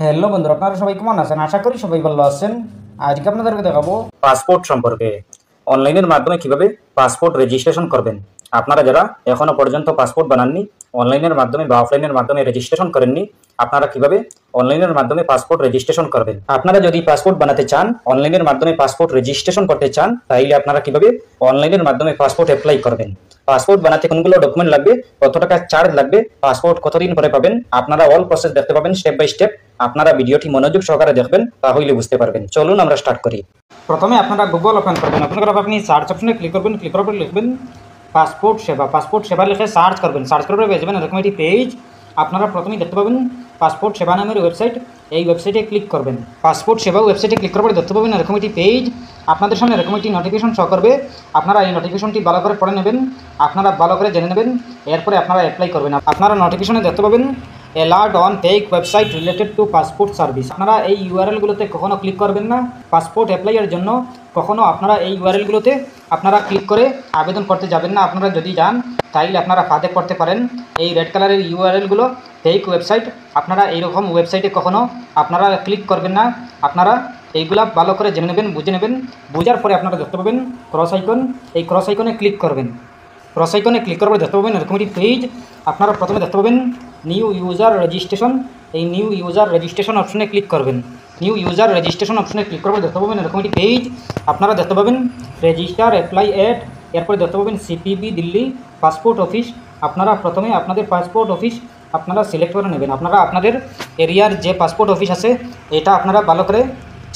Hello বন্ধুরা, আপনারা সবাই কেমন আছেন? আশা করি সবাই ভালো আছেন। আজকে আপনাদেরকে দেখাবো পাসপোর্ট সম্পর্কে। অনলাইনের মাধ্যমে কিভাবে পাসপোর্ট রেজিস্ট্রেশন করবেন। আপনারা যারা এখনো পর্যন্ত পাসপোর্ট বানাননি, অনলাইনের মাধ্যমে বা অফলাইনের মাধ্যমে রেজিস্ট্রেশন করেননি, আপনারা কিভাবে অনলাইনের মাধ্যমে পাসপোর্ট রেজিস্ট্রেশন করবেন। আপনারা যদি পাসপোর্ট বানাতে চান, অনলাইনের মাধ্যমে পাসপোর্ট রেজিস্ট্রেশন করতে চান, তাহলে আপনারা কিভাবে অনলাইনের মাধ্যমে পাসপোর্ট অ্যাপ্লাই করবেন। পাসপোর্ট বানাতে কোনগুলো ডকুমেন্ট লাগবে, কত টাকা চার্জ লাগবে, পাসপোর্ট কতদিন পরে পাবেন, আপনারা অল প্রসেস দেখতে পাবেন স্টেপ বাই স্টেপ। আপনারা ভিডিওটি মনোযোগ সহকারে দেখবেন, তাহলে বুঝতে পারবেন। চলুন আমরা স্টার্ট করি। প্রথমে আপনারা গুগল ওপেন করবেন। ওপেন করার পর আপনি সার্চ অপশনে ক্লিক করবেন। ক্লিক করার পর লিখবেন পাসপোর্ট সেবা। পাসপোর্ট সেবা লিখে সার্চ করবেন। সার্চ করার পর পেয়ে যাবেন এরকম একটি পেজ। আপনারা প্রথমেই দেখতে পাবেন পাসপোর্ট সেবা নামের ওয়েবসাইট। এই ওয়েবসাইটে ক্লিক করবেন। পাসপোর্ট সেবা ওয়েবসাইটে ক্লিক করার পর দেখতে পাবেন এরকম একটি পেজ। আপনাদের সামনে এরকম একটি নোটিফিকেশন শো করবে। আপনারা এই নোটিফিকেশনটি ভালো করে পড়ে নেবেন, আপনারা ভালো করে জেনে নেবেন, এরপরে আপনারা অ্যাপ্লাই করবেন। আপনারা নোটিফিকেশনে দেখতে পাবেন alert on fake website related to passport service. আপনারা এই ইউআরএলগুলোতে কখনো ক্লিক করবেন না। পাসপোর্ট অ্যাপ্লাইয়ের জন্য কখনো আপনারা এই ইউআরএলগুলোতে আপনারা ক্লিক করে আবেদন করতে যাবেন না। আপনারা যদি যান তাইলে আপনারা ফাঁদে পড়তে পারেন। এই রেড কালারের ইউআরএলগুলো ফেক ওয়েবসাইট। আপনারা এইরকম ওয়েবসাইটে কখনো আপনারা ক্লিক করবেন না। আপনারা এইগুলা ভালো করে জেনে নেবেন, বুঝে নেবেন। বোঝার পরে আপনারা দেখতে পাবেন ক্রস আইকন। এই ক্রস আইকনে ক্লিক করবেন। ক্রস আইকনে ক্লিক করার পর দেখতে পাবেন এরকম একটি পেজ। আপনারা প্রথমে দেখতে পাবেন নিউ ইউজার রেজিস্ট্রেশন। এই নিউ ইউজার রেজিস্ট্রেশন অপশনে ক্লিক করবেন। নিউ ইউজার রেজিস্ট্রেশন অপশনে ক্লিক করার পর দেখতে পাবেন এরকম একটি পেজ। আপনারা দেখতে পাবেন রেজিস্টার অ্যাপ্লাই এট, এরপরে দেখতে পাবেন সিপিবি দিল্লি পাসপোর্ট অফিস। আপনারা প্রথমে আপনাদের পাসপোর্ট অফিস আপনারা সিলেক্ট করে নেবেন। আপনারা আপনাদের এরিয়ার যে পাসপোর্ট অফিস আছে এটা আপনারা ভালো করে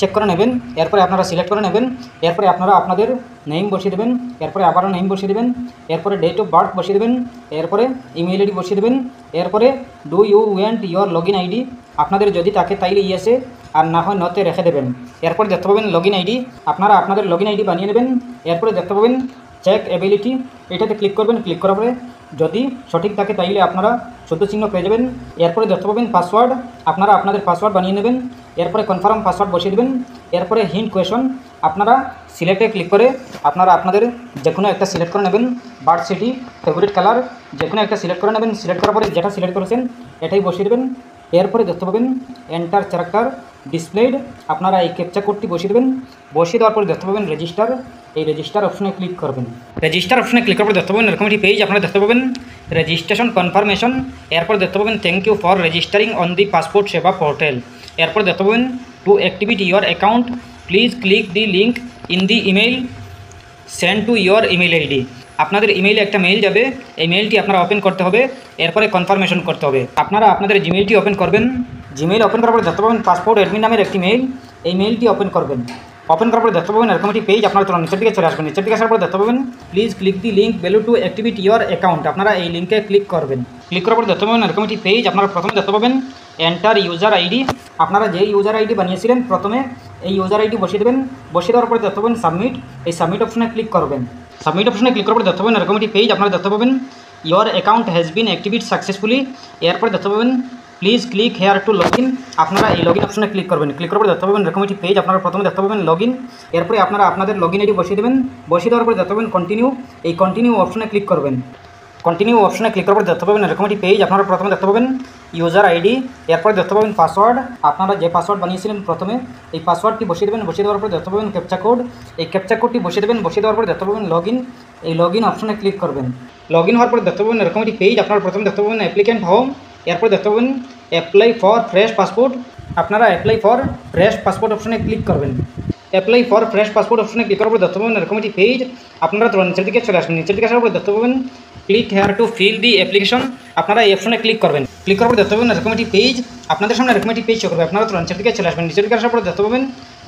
চেক করে নেবেন। এরপরে আপনারা সিলেক্ট করে নেবেন। এরপরে আপনারা আপনাদের নেম বসিয়ে দেবেন। এরপরে আবারও নেম বসিয়ে দেবেন। এরপরে ডেট অফ বার্থ বসিয়ে দেবেন। এরপরে ইমেল আইডি বসিয়ে দেবেন। এরপরে do you want your log in ID, আপনাদের যদি থাকে তাইলে ইয়েসে, আর না হয় নতে রেখে দেবেন। এরপরে দেখতে পাবেন লগ ইন আইডি। আপনারা আপনাদের লগ ইন আইডি বানিয়ে নেবেন। এরপরে দেখতে পাবেন চেক এবিলিটি, এটাতে ক্লিক করবেন। ক্লিক করার পরে যদি সঠিক থাকে তাইলে আপনারা 14 চিহ্ন পেয়ে যাবেন। এরপরে দেখতে পাবেন পাসওয়ার্ড, আপনারা আপনাদের পাসওয়ার্ড বানিয়ে নেবেন। এরপরে কনফার্ম পাসওয়ার্ড বসিয়ে দেবেন। এরপরে হিন্ট কোয়েশন, আপনারা সিলেক্টে ক্লিক করে আপনারা আপনাদের যে কোনো একটা সিলেক্ট করে নেবেন। বার্থ সিটি, ফেভারিট কালার, যে কোনো একটা সিলেক্ট করে নেবেন। সিলেক্ট করার পরে যেটা সিলেক্ট করেছেন এটাই বসিয়ে দেবেন। এরপরে দেখতে পাবেন এন্টার ক্যারেক্টার ডিসপ্লেড, আপনারা এই ক্যাপচা কোডটি বসিয়ে দেবেন। বসিয়ে দেওয়ার পরে দেখতে পাবেন রেজিস্টার। এই রেজিস্টার অপশনে ক্লিক করবেন। রেজিস্টার অপশনে ক্লিক করার পর দেখতে পাবেন এরকম একটি পেজ। আপনারা দেখতে পাবেন রেজিস্ট্রেশন কনফার্মেশন। এরপর দেখতে পাবেন thank you for registering on the passport Seva portal. এরপর দেখতে পাবেন to activate your account please click the link in the email send to your email ID. আপনাদের ইমেইলে একটা মেইল যাবে, এই মেইলটি আপনারা ওপেন করতে হবে। এরপরে কনফার্মেশন করতে হবে। আপনারা আপনাদের জিমেইলটি ওপেন করবেন। জিমেইল ওপেন করার পরে দেখতে পাবেন পাসপোর্ট অ্যাডমিন নামের একটি মেইল। এই মেইলটি ওপেন করবেন। ওপেন করার পরে দেখতে পাবেন এরকম একটি পেজ। আপনারা তুরন্ত নিচের দিকে চলে আসবেন। নিচের দিকে আসার পরে দেখতে পাবেন please click the link below to activate your account. আপনারা এই লিঙ্কে ক্লিক করবেন। ক্লিক করার পরে দেখতে পাবেন এরকম একটি পেজ। আপনারা প্রথমে দেখতে পাবেন এন্টার ইউজার আইডি। আপনারা যে ইউজার আইডি বানিয়েছিলেন প্রথমে এই ইউজার আইডি বসিয়ে দেবেন। বসিয়ে দেওয়ার পরে দেখতে পাবেন সাবমিট। এই সাবমিট অপশনে ক্লিক করবেন। সাবমিট অপশনে ক্লিক করার পরে দেখতে পাবেন এরকম একটি পেজ। আপনারা দেখতে পাবেন your account has been activate successfully. এরপরে দেখতে পাবেন please click here two log in. আপনারা এই লগ ইন অপশনে ক্লিক করবেন। ক্লিক করার পরে দেখতে পাবেন এরকম একটি পেজ। আপনারা প্রথমে দেখতে পাবেন লগ ইন। এরপরে আপনারা আপনাদের লগ ইন আইডি বসিয়ে দেবেন। বসিয়ে দেওয়ার পরে দেখতে পাবেন কন্টিনিউ। এই কন্টিনিউ অপশনে ক্লিক করবেন। কন্টিনিউ অপশনে ক্লিক করার পরে দেখতে পাবেন এরকম একটি পেজ। আপনারা প্রথমে দেখতে পাবেন ইউজার আইডি। এরপরে দেখতে পাবেন পাসওয়ার্ড। আপনারা যে পাসওয়ার্ড বানিয়েছিলেন প্রথমে এই পাসওয়ার্ডটি বসিয়ে দেবেন। বসিয়ে দেওয়ার পরে দেখতে পাবেন ক্যাপচা কোড। এই ক্যাপচা কোডটি বসিয়ে দেবেন। বসিয়ে দেওয়ার পরে দেখতে পাবেন লগ ইন। এই লগ ইন অপশনে ক্লিক করবেন। লগ ইন হওয়ার পরে দেখতে পাবেন এরকম একটি পেজ। আপনারা প্রথমে দেখতে পাবেন অ্যাপ্লিক্যান্ট হোম। এরপর দেখতে পাবেন অ্যাপ্লাই ফর ফ্রেশ পাসপোর্ট। আপনারা অ্যাপ্লাই ফর ফ্রেশ পাসপোর্ট অপশনে ক্লিক করবেন। অ্যাপ্লাই ফর ফ্রেশ পাসপোর্ট অপশনে ক্লিক করার পর দেখতে পাবেন এরকম একটি পেজ। আপনারা নিচের দিকে চলে আসবেন। নিচের দিকে আসার পর দেখতে পাবেন click here to fill the application. আপনারা এই অপশনে ক্লিক করবেন। ক্লিক করার পর দেখতে পাবেন এরকম একটি পেজ। আপনাদের সামনে এরকম একটি পেজ করবে। আপনারা নিচের দিকে চলে আসবেন। নিচের দিকে আসার পর দেখতে পাবেন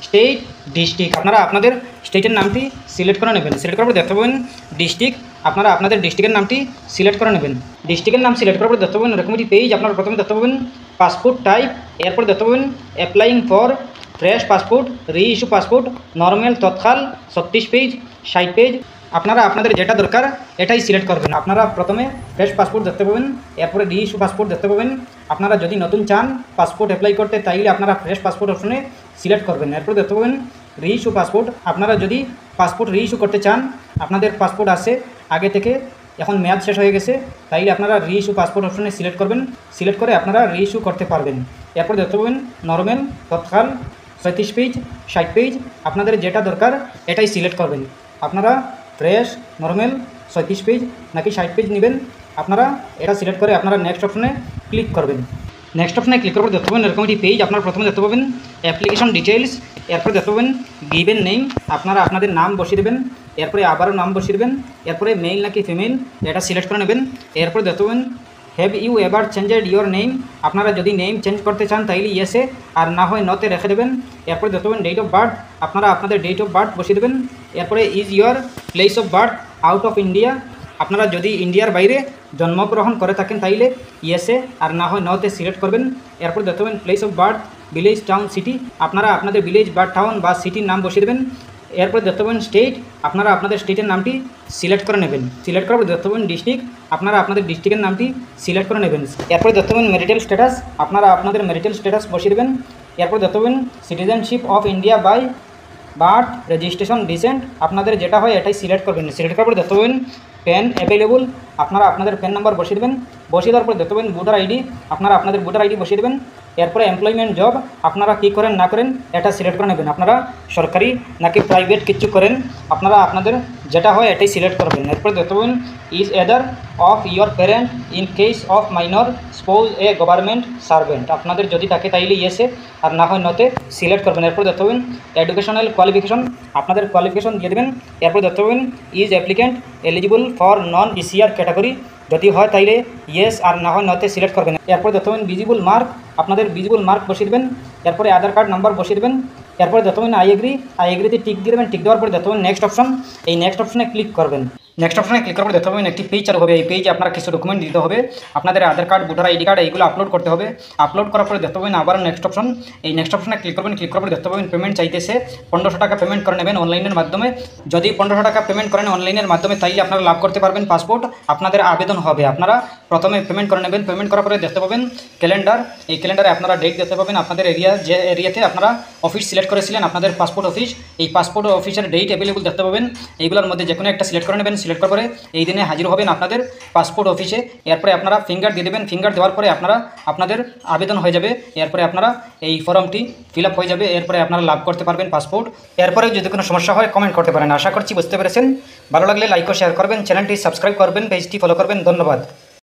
স্টেট ডিস্ট্রিক্ট। আপনারা আপনাদের স্টেটের নামটি সিলেক্ট করে নেবেন। সিলেক্ট করার পর দেখতে পাবেন ডিস্ট্রিক্ট। আপনারা আপনাদের ডিস্ট্রিক্টের নামটি সিলেক্ট করে নেবেন। ডিস্ট্রিক্টের নাম সিলেক্ট করার পর দেখতে পাবেন এরকম একটি পেজ। আপনারা প্রথমে দেখতে পাবেন পাসপোর্ট টাইপ। এরপর দেখতে পাবেন অ্যাপ্লাইং ফর ফ্রেশ পাসপোর্ট, রি ইস্যু পাসপোর্ট, নর্মাল, তৎকাল, 36 পেজ, 60 পেজ। আপনারা আপনাদের যেটা দরকার এটাই সিলেক্ট করবেন। আপনারা প্রথমে ফ্রেশ পাসপোর্ট দেখতে পাবেন। এরপরে রি ইস্যু পাসপোর্ট দেখতে পাবেন। আপনারা যদি নতুন চান পাসপোর্ট অ্যাপ্লাই করতে তাইলে আপনারা ফ্রেশ পাসপোর্ট অপশনে সিলেক্ট করবেন। এরপর দেখতে পাবেন রি ইস্যু পাসপোর্ট। আপনারা যদি পাসপোর্ট রি ইস্যু করতে চান, আপনাদের পাসপোর্ট আছে আগে থেকে, এখন মেয়াদ শেষ হয়ে গেছে, তাইলে আপনারা রি ইস্যু পাসপোর্ট অপশনে সিলেক্ট করবেন। সিলেক্ট করে আপনারা রি ইস্যু করতে পারবেন। এরপর দেখতে পাবেন নর্মাল, তৎকাল, 37 পেজ, 60 পেজ, আপনাদের যেটা দরকার এটাই সিলেক্ট করবেন। আপনারা ফ্রেশ, নর্মাল, 37 পেজ নাকি 60 পেজ নেবেন, আপনারা এটা সিলেক্ট করে আপনারা নেক্সট অপশনে ক্লিক করবেন। নেক্সট অপশনে ক্লিক করার পর দেখতে পাবেন এরকম একটি পেজ। আপনারা প্রথমে দেখতে পাবেন অ্যাপ্লিকেশন ডিটেলস, এরপরে দেখতে পাবেন গিভেন নেম, আপনারা আপনাদের নাম বসিয়ে দেবেন, এরপরে আবারও নাম বসিয়ে দেবেন, এরপরে মেল নাকি ফিমেল এটা সিলেক্ট করে নেবেন। এরপরে দেখতে পাবেন have you ever changed your name, আপনারা যদি নেম চেঞ্জ করতে চান তাইলে ইয়েসে, আর না হয় নতে রেখে দেবেন। এরপরে দেখতে পাবেন ডেট অফ বার্থ, আপনারা আপনাদের ডেট অফ বার্থ বসিয়ে দেবেন। এরপরে is your place of birth out of India, আপনারা যদি ইন্ডিয়ার বাইরে জন্মগ্রহণ করে থাকেন তাইলে ইয়েসে, আর না হয় নতে সিলেক্ট করবেন। এরপর দেখতে পাবেন place of birth village, town, city, আপনারা আপনাদের ভিলেজ বা টাউন বা সিটির নাম বসিয়ে দেবেন। এরপর দেখতে পাবেন স্টেট, আপনারা আপনাদের স্টেটের নামটি সিলেক্ট করে নেবেন। সিলেক্ট করার পর দেখতে পাবেন ডিস্ট্রিক্ট, আপনারা আপনাদের ডিস্ট্রিক্টের নামটি সিলেক্ট করে নেবেন। এরপরে দেখতে পাবেন ম্যারিটাল স্ট্যাটাস, আপনারা আপনাদের ম্যারিটাল স্ট্যাটাস বসিয়ে দেবেন। এরপর দেখতে পাবেন citizenship of India by birth, registration, descent, আপনাদের যেটা হয় এটাই সিলেক্ট করবেন। সিলেক্ট করার পর দেখতে পাবেন পেন অ্যাভেলেবল, আপনারা আপনাদের পেন নাম্বার বসিয়ে দেবেন। বসিয়ে দেওয়ার পর দেখতে পাবেন ভোটার আইডি, আপনারা আপনাদের ভোটার আইডি বসিয়ে দেবেন। এরপরে এমপ্লয়মেন্ট জব, আপনারা কী করেন না করেন এটা সিলেক্ট করে নেবেন, আপনারা সরকারি নাকি প্রাইভেট কিছু করেন, আপনারা আপনাদের যেটা হয় এটাই সিলেক্ট করবেন। এরপরে দেখতে পাবেন is either of your parent in case of minor spouse a government servant, আপনাদের যদি থাকে তাইলে ইয়েসে, আর না হয় নতে সিলেক্ট করবেন। এরপর দেখতে পাবেন এডুকেশনাল কোয়ালিফিকেশন, আপনাদের কোয়ালিফিকেশন দিয়ে দেবেন। এরপর দেখতে পাবেন is applicant eligible for non ECR category, যদি হয় তাইলে ইয়েস, আর না হয় নতে সিলেক্ট করবেন। এরপর দেখতে পাবেন ভিজিবল মার্ক, আপনাদের ভিজিবল মার্ক বসিয়ে দেবেন। এরপরে আধার কার্ড নাম্বার বসিয়ে দেবেন। এরপরে দেখতে পাবেন আই এগ্রিতে টিক দিয়ে দেবেন। টিক দেওয়ার পরে দেখতে পাবেন নেক্সট অপশন, এই নেক্সট অপশনে ক্লিক করবেন। নেক্সট অপশনে ক্লিক করার পর দেখতে পাবেন একটি পেজ চালু হবে। এই পেজে আপনার কিছু ডকুমেন্ট দিতে হবে, আপনাদের আধার কার্ড, ভোটার আইডি কার্ড এইগুলো আপলোড করতে হবে। আপলোড করার পরে দেখতে পাবেন আবার নেক্সট অপশন, এই নেক্সট অপশনে ক্লিক করবেন। ক্লিক করার পরে দেখতে পাবেন পেমেন্ট চাইতেছে, 1500 টাকা পেমেন্ট করে নেবেন অনলাইনের মাধ্যমে। যদি 1500 টাকা পেমেন্ট করেন অনলাইনের মাধ্যমে তাইলে আপনারা লাভ করতে পারবেন পাসপোর্ট, আপনাদের আবেদন হবে। আপনারা প্রথমে পেমেন্ট করে নেবেন। পেমেন্ট করার পরে দেখতে পাবেন ক্যালেন্ডার, এই ক্যালেন্ডারে আপনারা ডেট দেখতে পাবেন, আপনাদের এরিয়া যে এরিয়াতে আপনারা অফিস সিলেক্ট করেছিলেন, আপনাদের পাসপোর্ট অফিস, এই পাসপোর্ট অফিসের ডেট অ্যাভেলেবল দেখতে পাবেন। এইগুলোর মধ্যে যে কোনো একটা সিলেক্ট করে নেবেন। সিলেক্ট করার পরে এই দিনে হাজির হবেন আপনাদের পাসপোর্ট অফিসে। এরপরে আপনারা ফিঙ্গার দিয়ে দেবেন। ফিঙ্গার দেওয়ার পরে আপনারা আপনাদের আবেদন হয়ে যাবে। এরপরে আপনারা এই ফর্মটি ফিল আপ হয়ে যাবে। এরপরে আপনারা লাভ করতে পারবেন পাসপোর্ট। এরপরে যদি কোনো সমস্যা হয় কমেন্ট করতে পারেন। আশা করছি বুঝতে পেরেছেন। ভালো লাগলে লাইক ও শেয়ার করবেন, চ্যানেলটি সাবস্ক্রাইব করবেন, পেজটি ফলো করবেন। ধন্যবাদ।